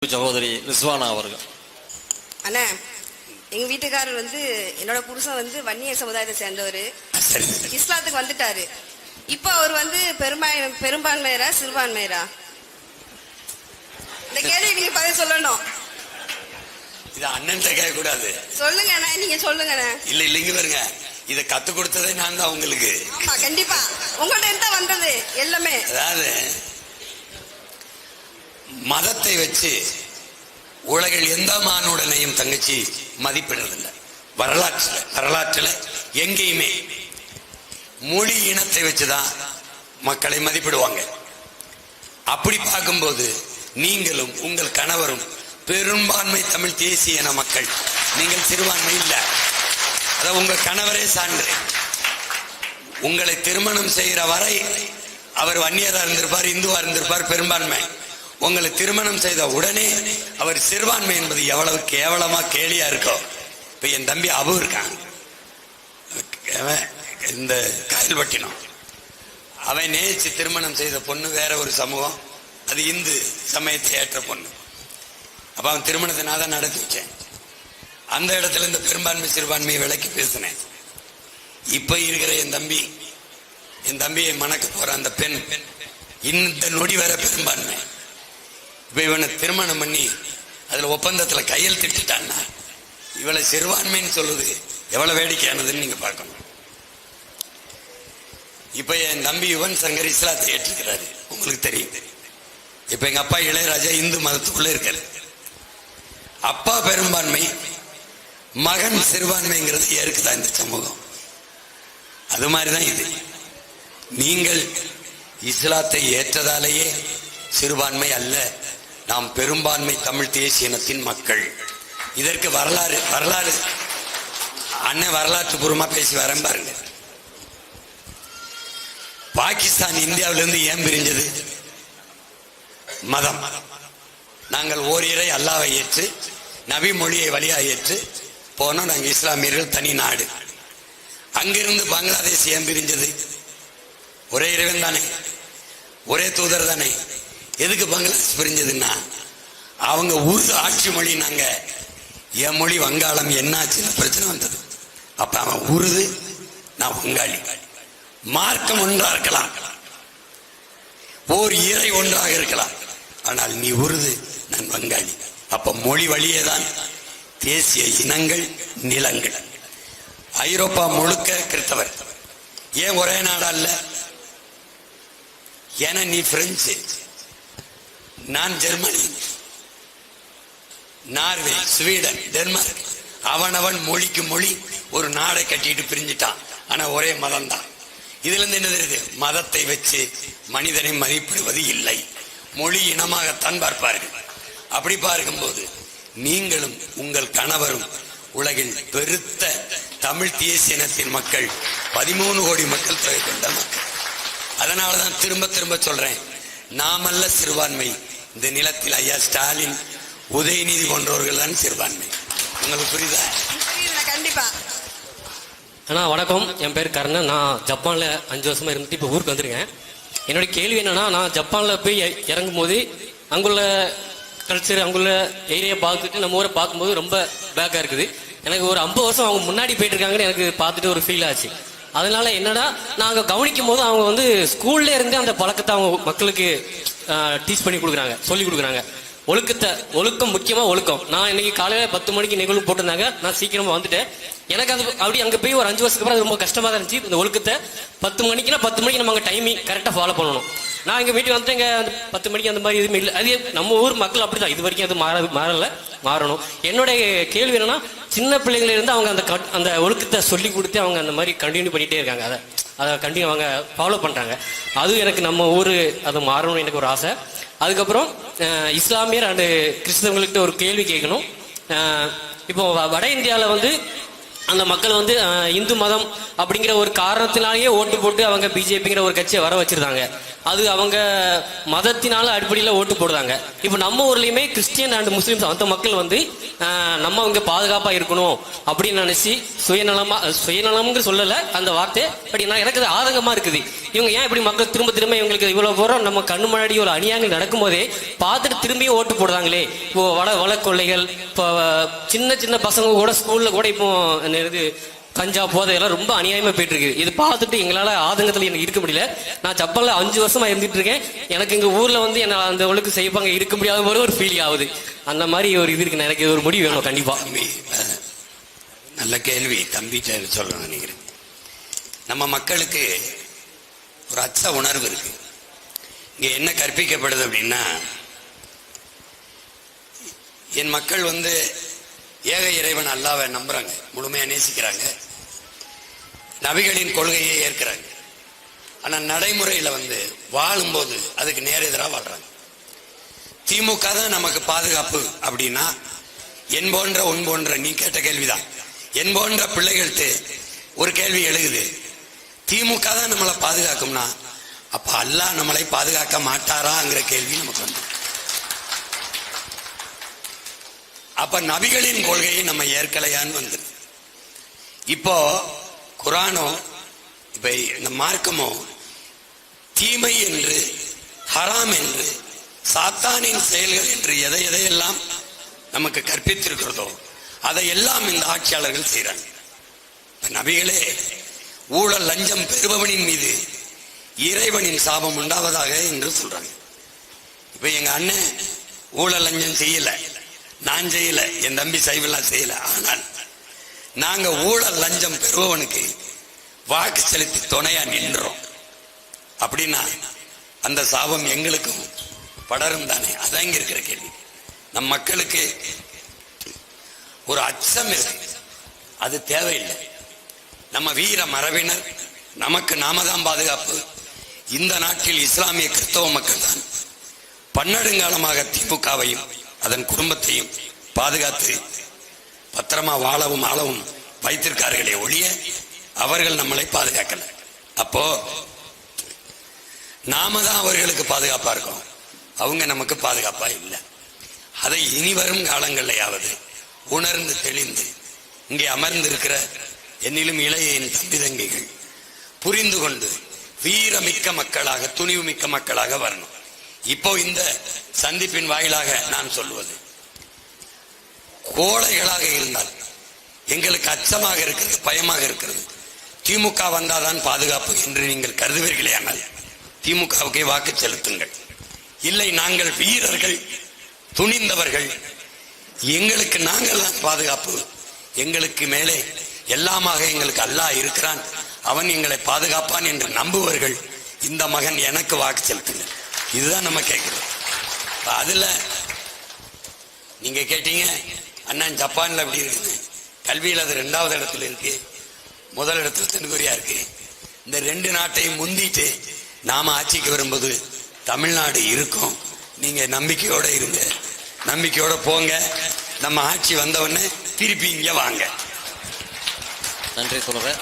சகோதரி ரிஸ்வானா அவர்கள். அண்ணா, எங்க வீட்டுக்காரர் என்னோட புருஷன் வன்னியர் சமுதாயத்தை சேர்ந்தவர். இஸ்லாத்துக்கு வந்துட்டாரு. இப்போ அவர் பெரும்பான்மையரா சிறுபான்மையரா? இந்த கேள்வி நீங்க பதில் சொல்லணும். இது அண்ணன் கேட்க கூடாது. சொல்லுங்க அண்ணா, நீங்க சொல்லுங்க. இல்ல இல்லைங்க பாருங்க, இதை கத்து கொடுத்ததே நான் தான் உங்களுக்கு. ஆமா, கண்டிப்பா உங்கள்ட்ட இருந்தா வந்தது எல்லாமே. அதாவது மதத்தை வச்சு உலகில் எந்த மானுடனையும் தங்கச்சி மதிப்பிடுறதில்லை. வரலாற்றுல எங்கேயுமே மொழி இனத்தை வச்சுதான் மக்களை மதிப்பிடுவாங்க. அப்படி பார்க்கும்போது நீங்களும் உங்கள் கணவரும் பெரும்பான்மை தமிழ் தேசிய இன மக்கள், நீங்கள் சிறுபான்மை இல்லை. அத உங்க கணவரே சான்று. உங்களை திருமணம் செய்கிற வரை அவர் வன்னியரா இருந்திருப்பார், இந்துவா இருந்திருப்பார், பெரும்பான்மை. உங்களை திருமணம் செய்த உடனே அவர் சிறுபான்மை என்பது எவ்வளவு கேவலமா கேலியா இருக்கோ. இப்ப என் தம்பி அபு இருக்கான், இந்த காயல்பட்டினம். அவன் நேசிச்சு திருமணம் செய்த பொண்ணு வேற ஒரு சமூகம், அது இந்து சமயத்தை ஏற்ற பொண்ணு. அப்ப அவன் திருமணத்தை நான் தான் நடத்தி வச்சேன். அந்த இடத்துல இந்த பெரும்பான்மை சிறுபான்மையை விளக்கி பேசினேன். இப்ப இருக்கிற என் தம்பியை மணக்க போற அந்த பெண் இந்த நொடி வர பெரும்பான்மை. இப்ப இவனை திருமணம் பண்ணி அதுல ஒப்பந்தத்துல கையெழுத்திட்டான்னா இவளை சிறுபான்மைன்னு சொல்லுது எவ்வளவு வேடிக்கையானதுன்னு நீங்க பார்க்கணும். இப்ப என் தம்பி யுவன் சங்கர் இஸ்லாத்தை ஏற்றுக்கிறாரு, உங்களுக்கு தெரியும். இப்ப எங்க அப்பா இளையராஜா இந்து மதத்துக்குள்ள இருக்காரு. அப்பா பெரும்பான்மை, மகன் சிறுபான்மைங்கிறது ஏற்குதான் இந்த சமூகம். அது மாதிரிதான் இது. நீங்கள் இஸ்லாத்தை ஏற்றதாலேயே சிறுபான்மை அல்ல, நாம் பெரும்பான்மை தமிழ் தேசிய இனத்தின் மக்கள். இதற்கு வரலாறு அண்ணன் வரலாற்று பூர்வமா பேசி வரேன் பாருங்க. பாகிஸ்தான் இந்தியாவிலிருந்து ஏன் பிரிஞ்சது? மதம். நாங்கள் ஓரிரை அல்லாவை ஏற்று நபி மொழியை வழியாக ஏற்று போனோம். நாங்கள் இஸ்லாமியர்கள் தனி நாடு. அங்கிருந்து பங்களாதேஷ் ஏன் பிரிஞ்சது? ஒரே இறைவன் தானே, ஒரே தூதர் தானே. எதுக்கு பங்களாதேஷ் பிரிஞ்சதுன்னா அவங்க உருது ஆட்சி மொழி, நாங்க என் மொழி வங்காளம், என்னாச்சுன்னு பிரச்சனை வந்தது. அப்ப அவன் உருது, நான் வங்காளி. மார்க்கம் ஒன்றா இருக்கலாம், ஓர் இறை ஒன்றாக இருக்கலாம், ஆனால் நீ உருது, நான் வங்காளி. அப்ப மொழி வழியேதான் தேசிய இனங்கள், நிலங்கள். ஐரோப்பா முழுக்க கிறிஸ்தவர். ஏன் ஒரே நாடா இல்ல? ஏன்னா நீ பிரெஞ்சு, நான் ஜெர்மனி, நார்வே, ஸ்வீடன், டென்மார்க். அவனவன் மொழிக்கு மொழி ஒரு நாடை கட்டிட்டு பிரிஞ்சிட்டான். ஆனா ஒரே மதம் தான். இதுல இருந்து என்ன தெரியுது? மதத்தை வச்சு மனிதனை மதிப்பிடுவது இல்லை, மொழி இனமாகத்தான் பார்ப்பார்கள். அப்படி பார்க்கும்போது நீங்களும் உங்கள் கணவரும் உலகில் பெருத்த தமிழ் தேசிய இனத்தின் மக்கள், 13 கோடி மக்கள் தொகை கொண்ட மக்கள். அதனாலதான் திரும்ப திரும்ப சொல்றேன், நாமல்ல சிறுபான்மை. இந்த நிலத்தில் ஐயா ஸ்டாலின், உதயநிதி போன்றவர்கள் தான் சிறுபான்மை. உங்களுக்கு புரியுதா? கண்டிப்பா. அண்ணா வணக்கம், என் பேர் கர்ணன். நான் ஜப்பான்ல 5 வருஷமா இருந்துட்டு இப்போ ஊருக்கு வந்திருக்கேன். என்னுடைய கேள்வி என்னன்னா, நான் ஜப்பான்ல போய் இறங்கும் போது அங்குள்ள கல்ச்சர், அங்குள்ள ஏரியா பார்த்துட்டு நம்ம ஊரை பார்க்கும்போது ரொம்ப பேக்கா இருக்குது. எனக்கு ஒரு 50 வருஷம் அவங்க முன்னாடி போயிட்டு இருக்காங்கன்னு எனக்கு பார்த்துட்டு ஒரு ஃபீல் ஆச்சு. அதனால என்னடா, நாங்கள் கவனிக்கும் போது அவங்க ஸ்கூல்ல இருந்து அந்த பழக்கத்தை அவங்க மக்களுக்கு டீச் பண்ணி கொடுக்குறாங்க, சொல்லி கொடுக்குறாங்க. ஒழுக்கம் முக்கியமா ஒழுக்கம். நான் இன்னைக்கு காலையில 10 மணிக்கு நிகழ்வு போட்டிருந்தாங்க, நான் சீக்கிரமா வந்துட்டேன். எனக்கு அது அப்படி அங்க போய் ஒரு 5 வருஷத்துக்கு அப்புறம் அது ரொம்ப கஷ்டமா தான் இருந்துச்சு. இந்த ஒழுக்கத்தை 10 மணிக்கு நம்ம அங்கே டைமிங் கரெக்டாக ஃபாலோ பண்ணணும். நான் எங்க வீட்டுக்கு வந்துட்டு இங்க 10 மணிக்கு அந்த மாதிரி எதுவுமே இல்லை. அது நம்ம ஊர் மக்கள் அப்படிதான், இது வரைக்கும் அது மாறணும். என்னுடைய கேள்வி என்னன்னா, சின்ன பிள்ளைங்கள இருந்து அவங்க அந்த ஒழுக்கத்தை சொல்லி கொடுத்து அவங்க அந்த மாதிரி கண்டினியூ பண்ணிட்டே இருக்காங்க. அதை கண்டினியூ அவங்க ஃபாலோ பண்றாங்க. அதுவும் எனக்கு நம்ம ஊர் அது மாறணும்னு எனக்கு ஒரு ஆசை. அதுக்கப்புறம் இஸ்லாமியர் அண்டு கிறிஸ்தவங்கள்கிட்ட ஒரு கேள்வி கேட்கணும். இப்போ வட இந்தியாவில் அந்த மக்கள் இந்து மதம் அப்படிங்கிற ஒரு காரணத்தினாலேயே ஓட்டு போட்டு அவங்க பிஜேபிங்கிற ஒரு கட்சியை வர வச்சிருந்தாங்க. அது அவங்க மதத்தினால அடிப்படையில் ஓட்டு போடுறாங்க. இப்போ நம்ம ஊர்லயுமே கிறிஸ்டியன் அண்ட் முஸ்லிம்ஸ் அந்த மக்கள் வந்து நம்ம இங்க பாதுகாப்பா இருக்கணும் அப்படின்னு நினைச்சு சுயநலம்னு சொல்லல அந்த வார்த்தை, பட் எனக்கு அது ஆதங்கமா இருக்குது. இவங்க ஏன் இப்படி மக்கள் திரும்ப திரும்ப இவங்களுக்கு இவ்வளவு போறோம் நம்ம கண்ணு முன்னாடி ஒரு அநியாயங்கள் நடக்கும் போதே பார்த்துட்டு திரும்பியும் ஓட்டு போடுறாங்களே. இப்போ வள கொள்ளைகள், இப்போ சின்ன சின்ன பசங்க கூட ஸ்கூல்ல கூட இப்போ கஞ்சா போதை எல்லாம் ரொம்ப அநியாயமா போயிட்டு இருக்கு. இது பார்த்துட்டு எங்களால ஆதங்கத்துல எனக்கு இருக்க முடியல. நான் ஜப்பான்ல 5 வருஷமா இருந்துட்டு இருக்கேன். எனக்கு எங்க ஊர்ல வந்து என்ன அந்த ஒழுக்கு செய்வாங்க இருக்க முடியாத மாதிரி ஒரு ஃபீல் ஆகுது. அந்த மாதிரி ஒரு இது இருக்கு. எனக்கு ஒரு முடிவு வேணும் கண்டிப்பா. நல்ல கேள்வி தம்பி சொல்றேன் நினைக்கிறேன். நம்ம மக்களுக்கு ஒரு அச்ச உணர்வு இருக்கு. இங்க என்ன கற்பிக்கப்படுது அப்படின்னா, என் மக்கள் வந்து ஏக இறைவன் அல்லாஹ்வை நம்புறாங்க, முழுமையா நேசிக்கிறாங்க, நபிகளின் கொள்கையை ஏற்கிறாங்க. ஆனா நடைமுறையில வந்து வாழும்போது அதுக்கு நேர் எதிராக வாழ்றாங்க. திமுக தான் நமக்கு பாதுகாப்பு அப்படின்னா, என் போன்ற உன் போன்ற நீ கேட்ட கேள்விதான், என் போன்ற பிள்ளைகள்கிட்ட ஒரு கேள்வி எழுகுது, திமுக தான் நம்மளை பாதுகாக்கும்னா அப்ப அல்லாஹ் நம்மளை பாதுகாக்க மாட்டாராங்கிற கேள்வி நமக்கு வந்து, அப்ப நபிகளின் கொள்கையை நம்ம ஏற்கலையான்னு வந்து. இப்போ குரானோ இப்ப இந்த மார்க்கமோ தீமை என்று, ஹராம் என்று, சாத்தானின் செயல்கள் என்று எதையெல்லாம் நமக்கு கற்பித்திருக்கிறதோ அதையெல்லாம் இந்த ஆட்சியாளர்கள் செய்யறாங்க. நபிகளே ஊழல் லஞ்சம் பெறுபவனின் மீது இறைவனின் சாபம் உண்டாவதாக என்று சொல்றாங்க. இப்ப எங்க அண்ணன் ஊழல் லஞ்சம் செய்யல, நான் செய்யல, என் தம்பி சைவெல்லாம் செய்யல. ஆனால் நாங்க ஊழல் லஞ்சம் பெறுபவனுக்கு வாக்கு செலுத்தி துணையா நின்றோம் அப்படின்னா அந்த சாபம் எங்களுக்கும் படரும் தானே. அதான் இங்க இருக்கிற கேள்வி. நம் மக்களுக்கு ஒரு அச்சம் இருக்கு, அது தேவையில்லை. நம்ம வீர மரபினர், நமக்கு நாம தான் பாதுகாப்பு. இந்த நாட்டில் இஸ்லாமிய கிறிஸ்தவ மக்கள் தான் பன்னெடுங்காலமாக திமுகவையும் அதன் குடும்பத்தையும் பாதுகாத்து பத்திரமா வாழவும் ஆளவும் வைத்திருக்கார்களே ஒழிய அவர்கள் நம்மளை பாதுகாக்கல. அப்போ நாம தான் அவர்களுக்கு பாதுகாப்பா இருக்கோம், அவங்க நமக்கு பாதுகாப்பா இல்லை. அதை இனி வரும் காலங்களையாவது உணர்ந்து தெளிந்து இங்கே அமர்ந்திருக்கிற என்னிலும் இளைய என் தம்பி தங்கைகள் புரிந்து கொண்டு வீரமிக்க மக்களாக, துணிவு மிக்க மக்களாக வரணும். இப்போ இந்த சந்திப்பின் வாயிலாக நான் சொல்வது, கோழைகளாக இருந்தால் எங்களுக்கு அச்சமாக இருக்கிறது, பயமாக இருக்கிறது, திமுக வந்தாதான் பாதுகாப்பு என்று நீங்கள் கருதுவீர்களே, ஆனால் திமுகவுக்கே வாக்கு செலுத்துங்கள். இல்லை, நாங்கள் வீரர்கள், துணிந்தவர்கள், எங்களுக்கு நாங்கள் தான் பாதுகாப்பு, எங்களுக்கு மேலே எல்லாமாக எங்களுக்கு அல்லாஹ் இருக்கிறான், அவன் எங்களை பாதுகாப்பான் என்று நம்புவர்கள் இந்த மகன் எனக்கு வாக்கு செலுத்துங்க. இதுதான் நம்ம கேட்கிறோம். அதுல நீங்க கேட்டீங்க அண்ணன் ஜப்பான்ல எப்படி இருக்குது, கல்வியில் அது 2வது இடத்துல இருக்கு, முதல் இடத்துல தென்கொரியா இருக்கு. இந்த 2 நாட்டையும் முந்திட்டு நாம ஆட்சிக்கு வரும்போது தமிழ்நாடு இருக்கும். நீங்க நம்பிக்கையோட இருங்க, நம்பிக்கையோட போங்க. நம்ம ஆட்சி வந்தவொடனே திருப்பி இங்க வாங்க. நன்றி சொல்றேன்.